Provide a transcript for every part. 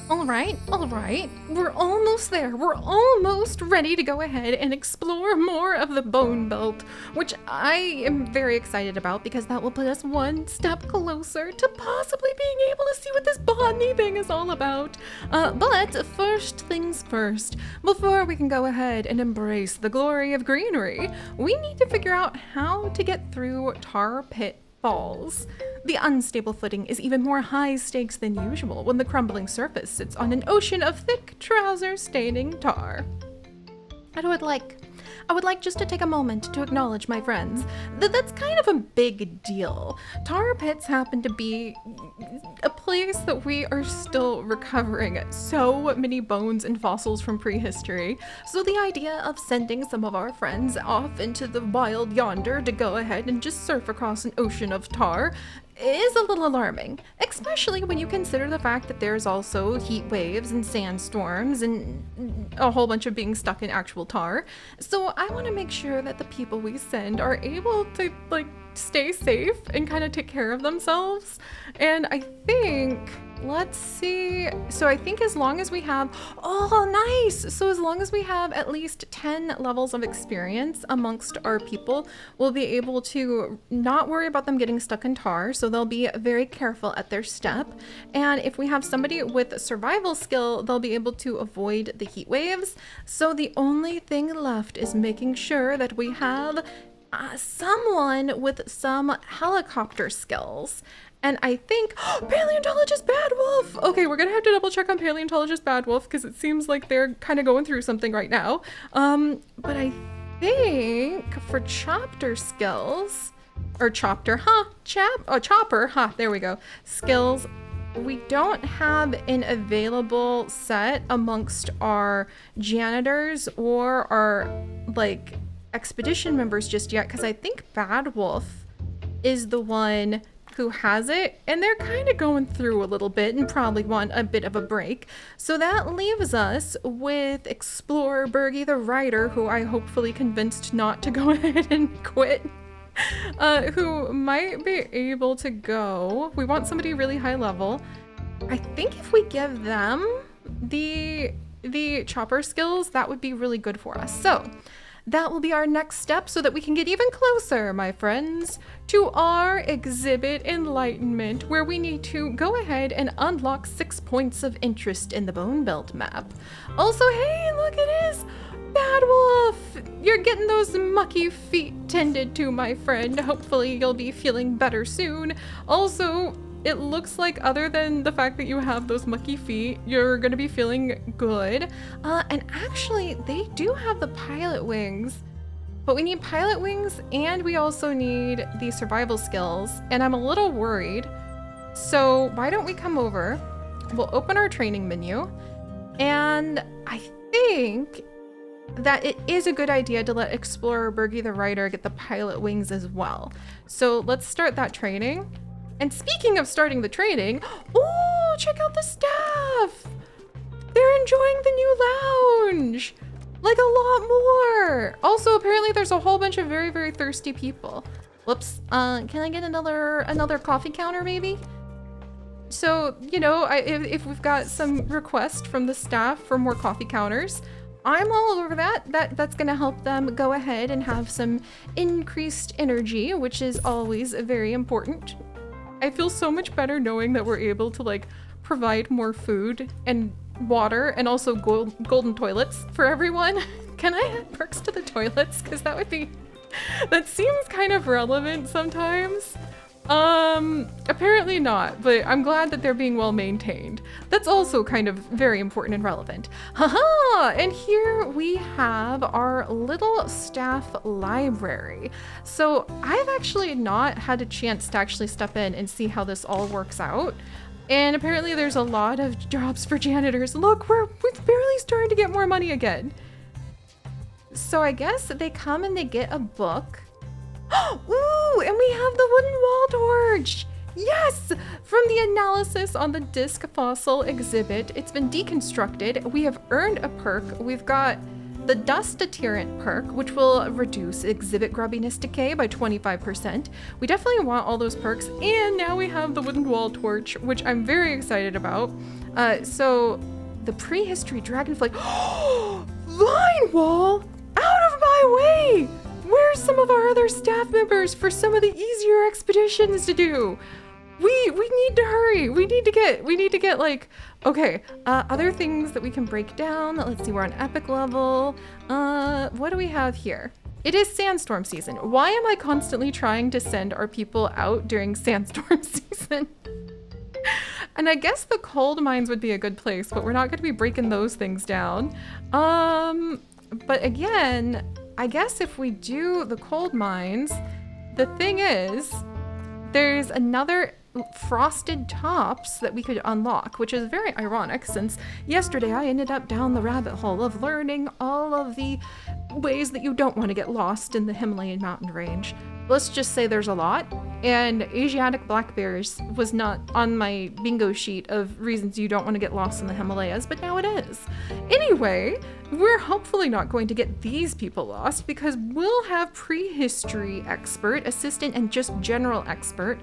All right. We're almost there. We're almost ready to go ahead and explore more of the Bone Belt, which I am very excited about because that will put us one step closer to possibly being able to see what this botany thing is all about. But first things first, before we can go ahead and embrace the glory of greenery, we need to figure out how to get through Tar Pit Falls. The unstable footing is even more high stakes than usual when the crumbling surface sits on an ocean of thick, trouser-staining tar. I would like just to take a moment to acknowledge my friends that that's kind of a big deal. Tar pits happen to be a place that we are still recovering so many bones and fossils from prehistory. So the idea of sending some of our friends off into the wild yonder to go ahead and just surf across an ocean of tar is a little alarming, especially when you consider the fact that there's also heat waves and sandstorms and a whole bunch of being stuck in actual tar. So I want to make sure that the people we send are able to stay safe and kind of take care of themselves. And I think, let's see, so I think as long as we have, oh nice, so as long as we have at least 10 levels of experience amongst our people, we'll be able to not worry about them getting stuck in tar, so they'll be very careful at their step. And if we have somebody with survival skill, they'll be able to avoid the heat waves. So the only thing left is making sure that we have someone with some helicopter skills. And I think, paleontologist Bad Wolf! Okay, we're gonna have to double check on paleontologist Bad Wolf because it seems like they're kind of going through something right now. But I think for chopper skills, or chopper, there we go, skills, we don't have an available set amongst our janitors or our, expedition members just yet, because I think Bad Wolf is the one who has it, and they're kind of going through a little bit and probably want a bit of a break. So that leaves us with Explorer Bergie the Rider, who I hopefully convinced not to go ahead and quit, who might be able to go. We want somebody really high level. I think if we give them the chopper skills, that would be really good for us. So that will be our next step so that we can get even closer, my friends, to our exhibit Enlightenment, where we need to go ahead and unlock 6 points of interest in the Bone Belt map. Also, hey, look, it is Bad Wolf! You're getting those mucky feet tended to, my friend. Hopefully you'll be feeling better soon. Also, it looks like other than the fact that you have those mucky feet, you're gonna be feeling good. And actually, they do have the pilot wings, but we need pilot wings and we also need the survival skills, and I'm a little worried. So why don't we come over, we'll open our training menu, and I think that it is a good idea to let Explorer Bergie the Rider get the pilot wings as well. So let's start that training. And speaking of starting the training, oh, check out the staff! They're enjoying the new lounge! Like a lot more! Also, apparently there's a whole bunch of very, very thirsty people. Whoops, can I get another coffee counter maybe? So, you know, if we've got some requests from the staff for more coffee counters, I'm all over that. That's gonna help them go ahead and have some increased energy, which is always very important. I feel so much better knowing that we're able to provide more food and water and also golden toilets for everyone. Can I add perks to the toilets? Because that seems kind of relevant sometimes. Apparently not, but I'm glad that they're being well maintained. That's also kind of very important and relevant. Haha! And here we have our little staff library. So I've actually not had a chance to actually step in and see how this all works out. And apparently there's a lot of jobs for janitors. Look, we've barely started to get more money again. So I guess they come and they get a book. Ooh, and we have the wooden wall torch! Yes! From the analysis on the disc fossil exhibit, it's been deconstructed. We have earned a perk. We've got the dust deterrent perk, which will reduce exhibit grubbiness decay by 25%. We definitely want all those perks. And now we have the wooden wall torch, which I'm very excited about. So the prehistory dragonfly. Vine wall! Out of my way! Where's some of our other staff members for some of the easier expeditions to do? We need to hurry. We need to get like, okay, other things that we can break down. Let's see, we're on epic level. What do we have here? It is sandstorm season. Why am I constantly trying to send our people out during sandstorm season? And I guess the cold mines would be a good place, but we're not going to be breaking those things down. But again, I guess if we do the cold mines, the thing is, there's another frosted tops that we could unlock, which is very ironic since yesterday I ended up down the rabbit hole of learning all of the ways that you don't want to get lost in the Himalayan mountain range. Let's just say there's a lot, and Asiatic black bears was not on my bingo sheet of reasons you don't want to get lost in the Himalayas, but now it is. Anyway, we're hopefully not going to get these people lost because we'll have prehistory expert, assistant, and just general expert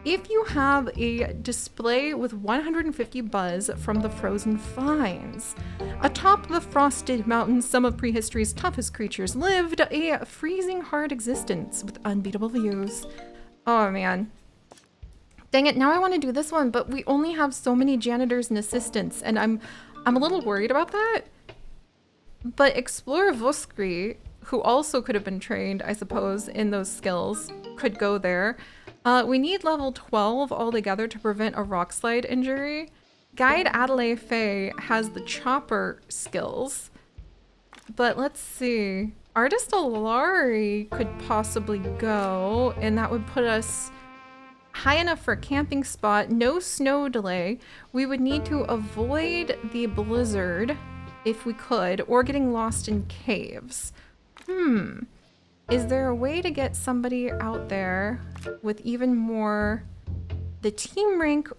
if you have a display with 150 buzz from the frozen finds. Atop the frosted mountains, some of prehistory's toughest creatures lived a freezing hard existence with unbeatable views. Oh man. Dang it, now I want to do this one, but we only have so many janitors and assistants, and I'm a little worried about that. But Explorer Voskri, who also could have been trained, I suppose, in those skills, could go there. We need level 12 altogether to prevent a rock slide injury. Guide Adelaide Faye has the chopper skills. But let's see. Artist Alari could possibly go, and that would put us high enough for a camping spot. No snow delay. We would need to avoid the blizzard if we could, or getting lost in caves. Is there a way to get somebody out there with even more? The team rank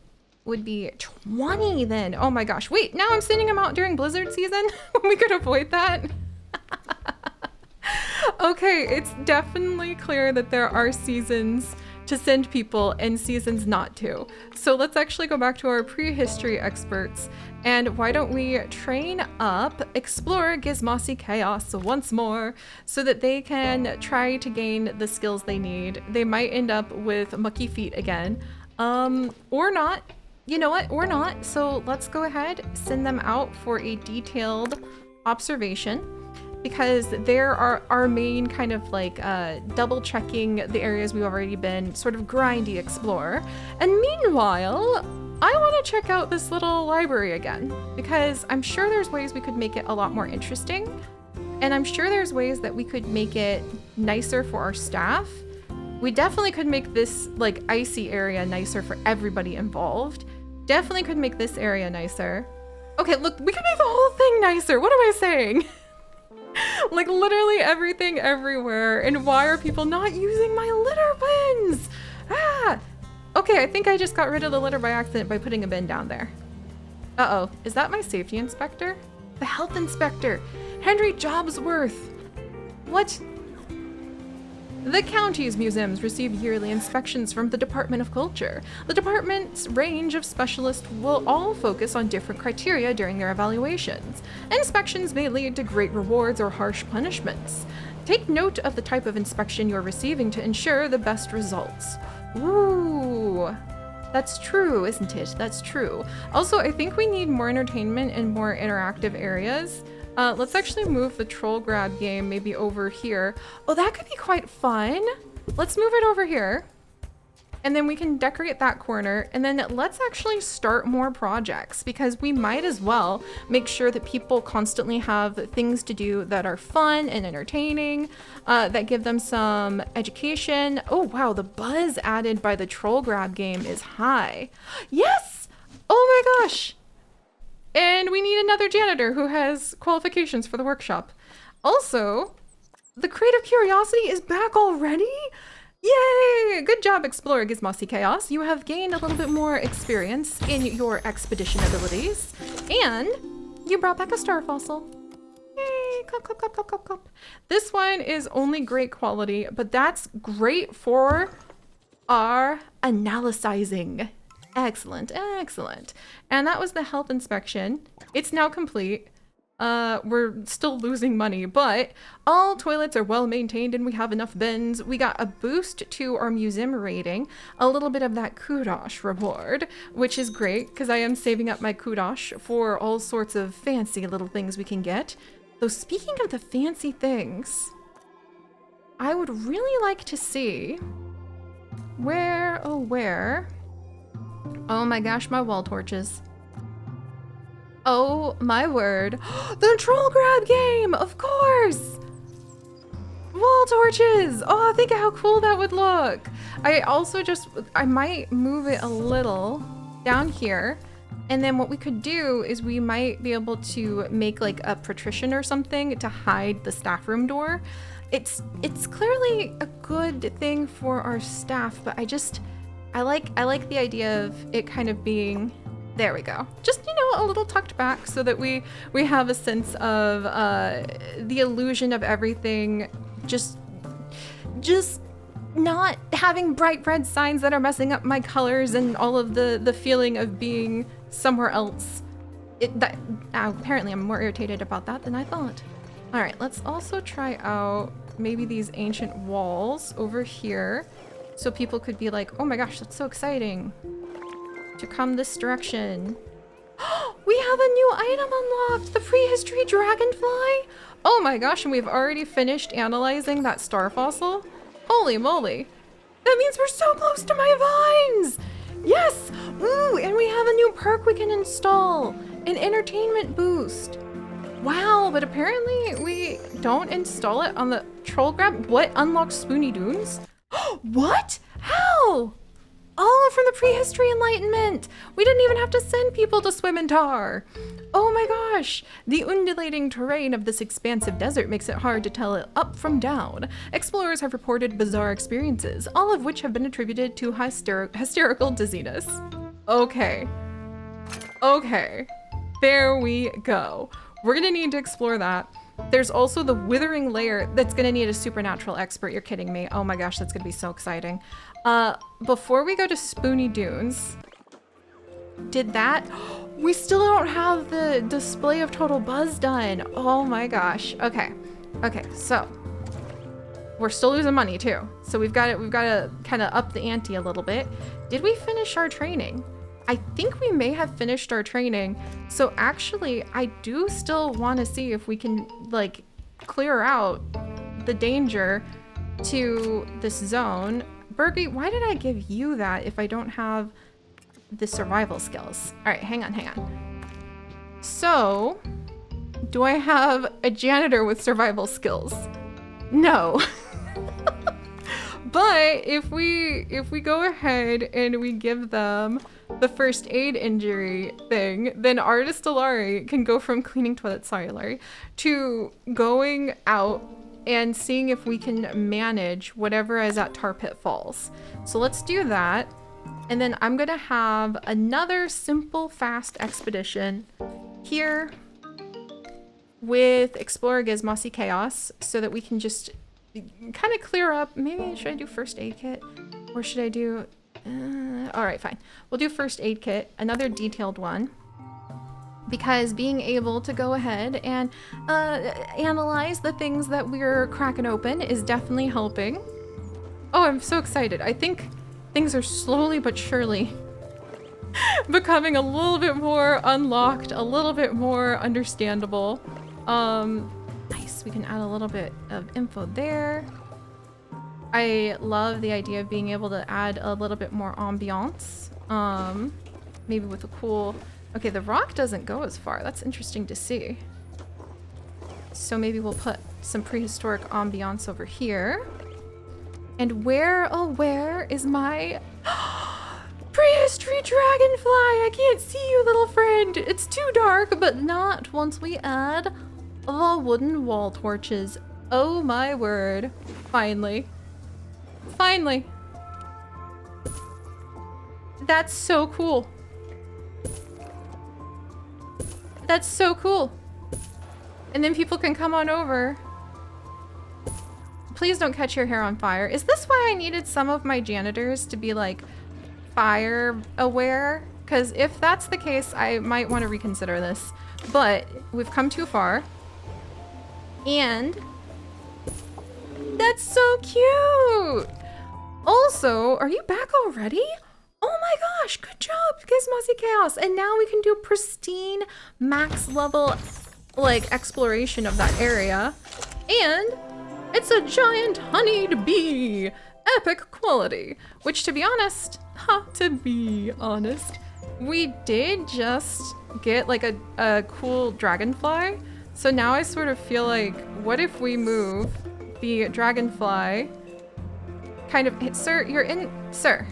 would be 20 then. Oh my gosh. Wait, now I'm sending them out during blizzard season? We could avoid that. Okay, it's definitely clear that there are seasons to send people and seasons not to. So let's actually go back to our prehistory experts. And why don't we train up Explorer Gizmosi Chaos once more so that they can try to gain the skills they need. They might end up with mucky feet again. Or not. You know what? Or not. So let's go ahead, send them out for a detailed observation, because they're our main kind of like double checking the areas we've already been, sort of grindy explorer. And meanwhile, I want to check out this little library again, because I'm sure there's ways we could make it a lot more interesting. And I'm sure there's ways that we could make it nicer for our staff. We definitely could make this like icy area nicer for everybody involved. Definitely could make this area nicer. Okay, look, we could make the whole thing nicer. What am I saying? Like literally everything everywhere. And why are people not using my litter bins? Okay, I think I just got rid of the litter by accident by putting a bin down there. Uh-oh, is that my safety inspector? The health inspector, Henry Jobsworth. What? The county's museums receive yearly inspections from the Department of Culture. The department's range of specialists will all focus on different criteria during their evaluations. Inspections may lead to great rewards or harsh punishments. Take note of the type of inspection you're receiving to ensure the best results. Ooh, that's true, isn't it? That's true. Also, I think we need more entertainment and more interactive areas. Let's actually move the troll grab game maybe over here. Oh, that could be quite fun. Let's move it over here. And then we can decorate that corner. And then let's actually start more projects, because we might as well make sure that people constantly have things to do that are fun and entertaining, that give them some education. Oh, wow. The buzz added by the troll grab game is high. Yes. Oh my gosh. And we need another janitor who has qualifications for the workshop. Also, the Creative Curiosity is back already? Yay! Good job, Explorer Gizmosi Chaos. You have gained a little bit more experience in your expedition abilities. And you brought back a star fossil. Yay! Clap, clap, clap, clap, clap, clap. This one is only great quality, but that's great for our analyzing. Excellent, excellent. And that was the health inspection. It's now complete. We're still losing money, but all toilets are well maintained and we have enough bins. We got a boost to our museum rating, a little bit of that kudosh reward, which is great because I am saving up my kudosh for all sorts of fancy little things we can get. Though speaking of the fancy things, I would really like to see where, oh my gosh, my wall torches. Oh my word. The troll grab game, of course. Wall torches. Oh, think of how cool that would look. I might move it a little down here. And then what we could do is we might be able to make like a partition or something to hide the staff room door. It's clearly a good thing for our staff, but I like the idea of it kind of being, there we go. Just, you know, a little tucked back so that we have a sense of the illusion of everything, just not having bright red signs that are messing up my colors and all of the feeling of being somewhere else. Apparently I'm more irritated about that than I thought. All right, let's also try out maybe these ancient walls over here so people could be like, oh my gosh, that's so exciting to come this direction. We have a new item unlocked, the prehistory dragonfly. Oh my gosh, and we've already finished analyzing that star fossil. Holy moly. That means we're so close to my vines. Yes, ooh, and we have a new perk we can install, an entertainment boost. Wow, but apparently we don't install it on the troll grab. What unlocks Spoony Dunes? What? How? Oh, from the prehistory enlightenment. We didn't even have to send people to swim in tar. Oh my gosh. The undulating terrain of this expansive desert makes it hard to tell it up from down. Explorers have reported bizarre experiences, all of which have been attributed to hysterical dizziness. Okay. Okay. There we go. We're gonna need to explore that. There's also the withering layer that's gonna need a supernatural expert. You're kidding me. Oh my gosh, that's gonna be so exciting. Before we go to Spoony Dunes, we still don't have the display of total buzz done. Oh my gosh. Okay. Okay, so we're still losing money too. So we've got to kind of up the ante a little bit. Did we finish our training? I think we may have finished our training. So actually, I do still want to see if we can like clear out the danger to this zone. Bergie, why did I give you that if I don't have the survival skills? All right, hang on. So, do I have a janitor with survival skills? No. But if we go ahead and we give them the first aid injury thing, then Artist Alari can go from cleaning toilets, sorry Larry, to going out and seeing if we can manage whatever is at Tar Pit Falls. So let's do that. And then I'm gonna have another simple, fast expedition here with Explorer Gizmossy Chaos so that we can just kind of clear up. Maybe should I do first aid kit? Or should I do, all right, fine. We'll do first aid kit, another detailed one. Because being able to go ahead and analyze the things that we're cracking open is definitely helping. Oh, I'm so excited. I think things are slowly but surely becoming a little bit more unlocked, a little bit more understandable. Nice, we can add a little bit of info there. I love the idea of being able to add a little bit more ambiance. Maybe with a cool, okay, the rock doesn't go as far. That's interesting to see. So maybe we'll put some prehistoric ambiance over here. And where, oh, where is my prehistory dragonfly? I can't see you, little friend. It's too dark, but not once we add the wooden wall torches. Oh my word. Finally. Finally. That's so cool. That's so cool. And then people can come on over. Please don't catch your hair on fire. Is this why I needed some of my janitors to be like fire aware? Because if that's the case, I might want to reconsider this. But we've come too far. And that's so cute. Also, are you back already? Oh my gosh, good job, Gizmozy Chaos. And now we can do pristine max level like exploration of that area. And it's a giant honeyed bee. Epic quality. Which, to be honest, we did just get like a cool dragonfly. So now I sort of feel like, what if we move the dragonfly kind of, sir, you're in, sir.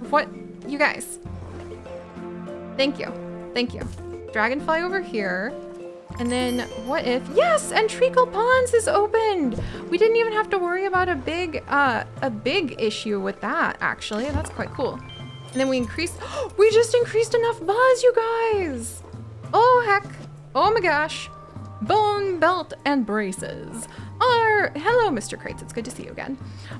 What, you guys. Thank you. Thank you. Dragonfly over here. And then what if, yes, and Treacle Ponds is opened. We didn't even have to worry about a big issue with that, actually. That's quite cool. And then we just increased enough buzz, you guys. Oh heck, oh my gosh. Bone belt and braces. Hello, Mr. Crates, it's good to see you again.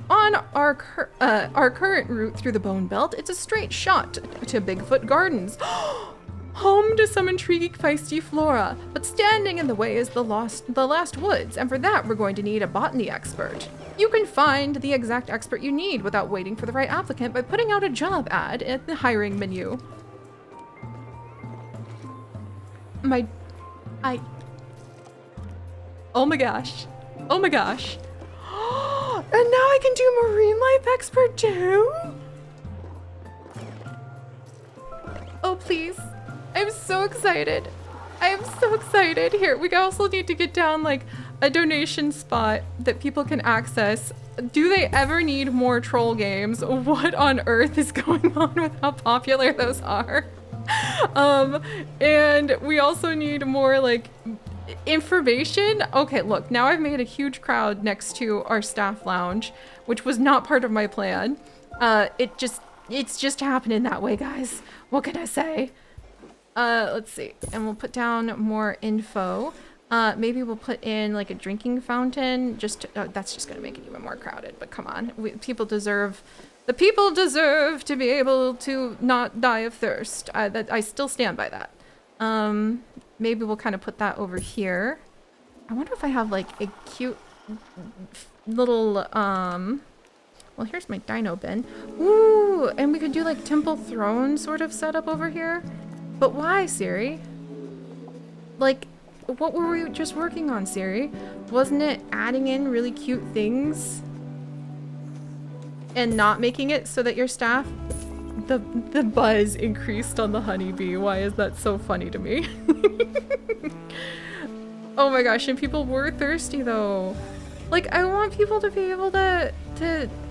On our current route through the Bone Belt, it's a straight shot to Bigfoot Gardens. Home to some intriguing feisty flora, but standing in the way is the last woods, and for that we're going to need a botany expert. You can find the exact expert you need without waiting for the right applicant by putting out a job ad in the hiring menu. Oh my gosh. Oh my gosh. And now I can do marine life expert too? Oh please. I'm so excited. I am so excited. Here, we also need to get down like a donation spot that people can access. Do they ever need more troll games? What on earth is going on with how popular those are? And we also need more like information. Okay, look, now I've made a huge crowd next to our staff lounge, which was not part of my plan. It's just happening that way, guys. What can I say? Let's see, and we'll put down more info. Maybe we'll put in like a drinking fountain. That's just gonna make it even more crowded. But come on, the people deserve to be able to not die of thirst. I still stand by that. Maybe we'll kind of put that over here. I wonder if I have like a cute little well, here's my dino bin. Ooh, and we could do like temple throne sort of setup over here. But why, Siri? Like, what were we just working on, Siri? Wasn't it adding in really cute things and not making it so that your staff, the buzz increased on the honeybee? Why is that so funny to me? Oh my gosh, and people were thirsty though. Like, I want people to be able to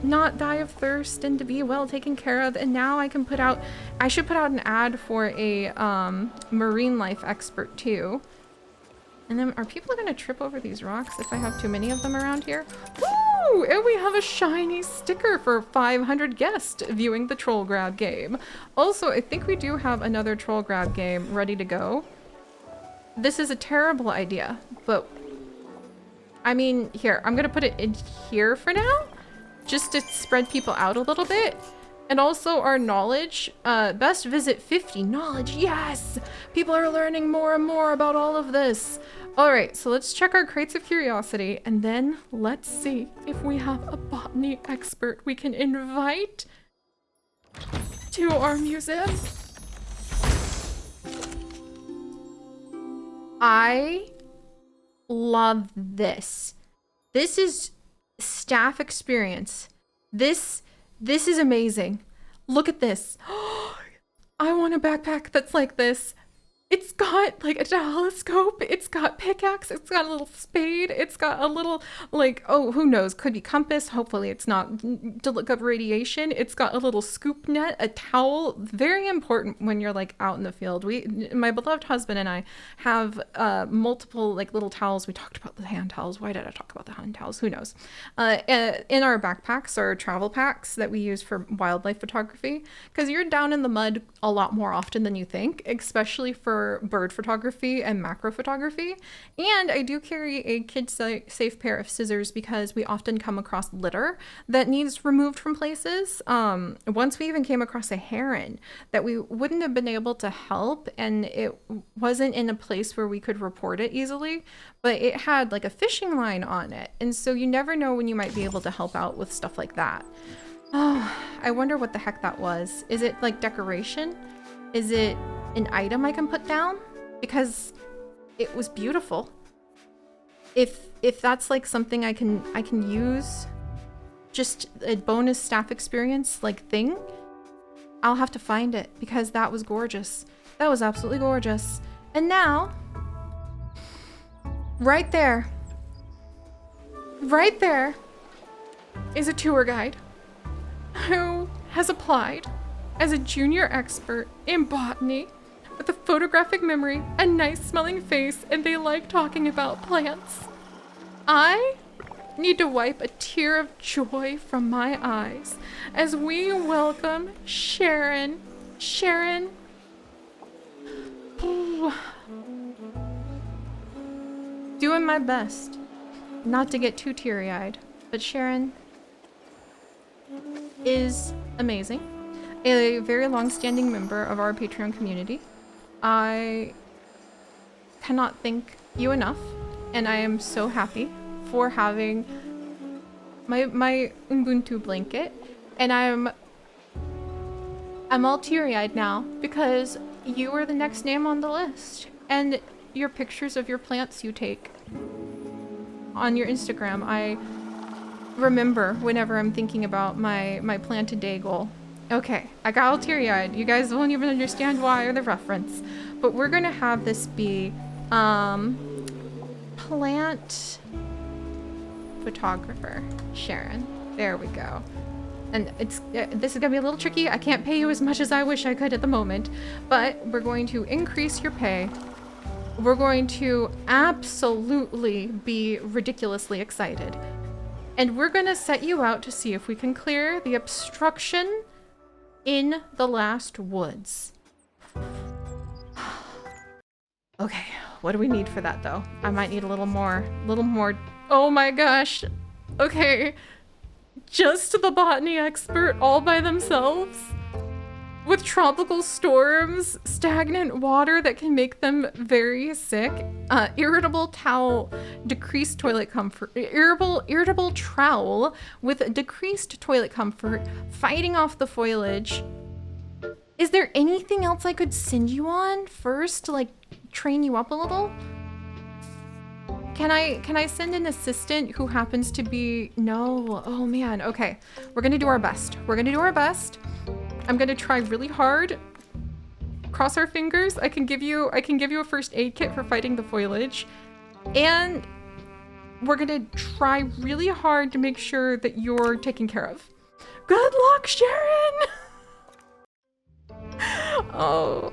not die of thirst and to be well taken care of. And now I should put out an ad for a marine life expert too. And then are people gonna trip over these rocks if I have too many of them around here? Woo! And we have a shiny sticker for 500 guests viewing the troll grab game. Also, I think we do have another troll grab game ready to go. This is a terrible idea, but I mean, here, I'm gonna put it in here for now, just to spread people out a little bit. And also our knowledge, best visit 50 knowledge, yes! People are learning more and more about all of this. All right, so let's check our crates of curiosity, and then let's see if we have a botany expert we can invite to our museum. I love this. This is staff experience. This is amazing. Look at this. I want a backpack that's like this. It's got like a telescope, it's got pickaxe, it's got a little spade, it's got a little like, oh, who knows, could be compass, hopefully it's not, to look up radiation. It's got a little scoop net, a towel, very important when you're like out in the field. My beloved husband and I have multiple like little towels. We talked about the hand towels. Why did I talk about the hand towels? Who knows? In our backpacks or travel packs that we use for wildlife photography, because you're down in the mud a lot more often than you think, especially for for bird photography and macro photography. And I do carry a kid-safe pair of scissors because we often come across litter that needs removed from places. Once we even came across a heron that we wouldn't have been able to help, and it wasn't in a place where we could report it easily, but it had like a fishing line on it. And so you never know when you might be able to help out with stuff like that. Oh, I wonder what the heck that was. Is it like decoration? Is it an item I can put down? Because it was beautiful. If that's like something I can use, just a bonus staff experience like thing, I'll have to find it because that was gorgeous. That was absolutely gorgeous. And now, right there is a tour guide who has applied as a junior expert in botany with a photographic memory, a nice smelling face, and they like talking about plants. I need to wipe a tear of joy from my eyes as we welcome Sharon. Sharon. Ooh. Doing my best not to get too teary-eyed, but Sharon is amazing. A very long-standing member of our Patreon community. I cannot thank you enough, and I am so happy for having my Ubuntu blanket, and I'm all teary-eyed now because you are the next name on the list, and your pictures of your plants you take on your Instagram, I remember whenever I'm thinking about my plant a day goal. Okay, I got all teary-eyed. You guys won't even understand why or the reference. But we're gonna have this be plant photographer Sharon. There we go. And this is gonna be a little tricky. I can't pay you as much as I wish I could at the moment, but we're going to increase your pay. We're going to absolutely be ridiculously excited. And we're gonna set you out to see if we can clear the obstruction in the last woods. Okay, what do we need for that though? I might need a little more. Oh my gosh. Okay, just the botany expert all by themselves? With tropical storms, stagnant water that can make them very sick, irritable towel, decreased toilet comfort, irritable trowel with decreased toilet comfort, fighting off the foliage. Is there anything else I could send you on first to like train you up a little? Can I send an assistant who happens to be, no, oh man, okay. We're gonna do our best. I'm gonna try really hard. Cross our fingers. I can give you a first aid kit for fighting the foliage. And we're gonna try really hard to make sure that you're taken care of. Good luck, Sharon! Oh,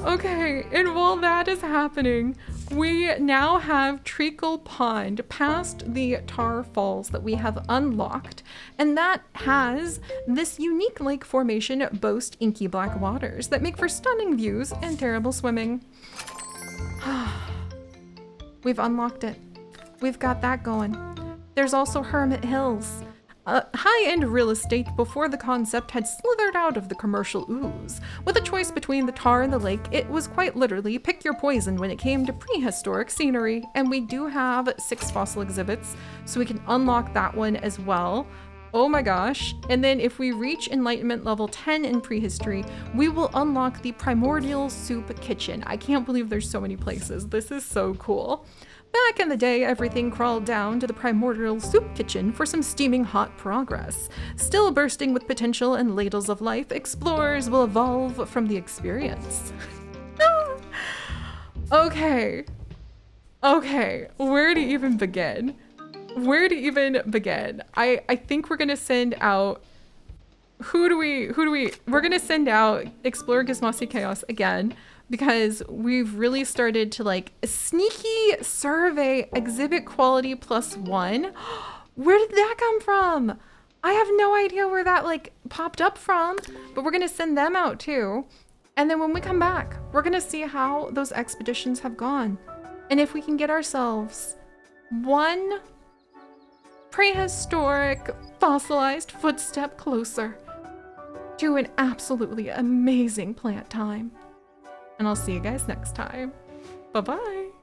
okay. And while that is happening, we now have Treacle Pond past the tar falls that we have unlocked, and that has this unique lake formation boast inky black waters that make for stunning views and terrible swimming. We've unlocked it. We've got that going. There's also Hermit Hills. High-end real estate before the concept had slithered out of the commercial ooze. With a choice between the tar and the lake, it was quite literally pick your poison when it came to prehistoric scenery. And we do have 6 fossil exhibits, so we can unlock that one as well. Oh my gosh. And then if we reach enlightenment level 10 in prehistory, we will unlock the primordial soup kitchen. I can't believe there's so many places. This is so cool. Back in the day, everything crawled down to the primordial soup kitchen for some steaming hot progress. Still bursting with potential and ladles of life, explorers will evolve from the experience. Okay, where to even begin? I think we're gonna send out, we're gonna send out Explore Gizmosi Chaos again, because we've really started to like sneaky survey exhibit quality +1. Where did that come from? I have no idea where that like popped up from, but we're gonna send them out too. And then when we come back, we're gonna see how those expeditions have gone. And if we can get ourselves one prehistoric fossilized footstep closer to an absolutely amazing plant time. And I'll see you guys next time. Bye-bye.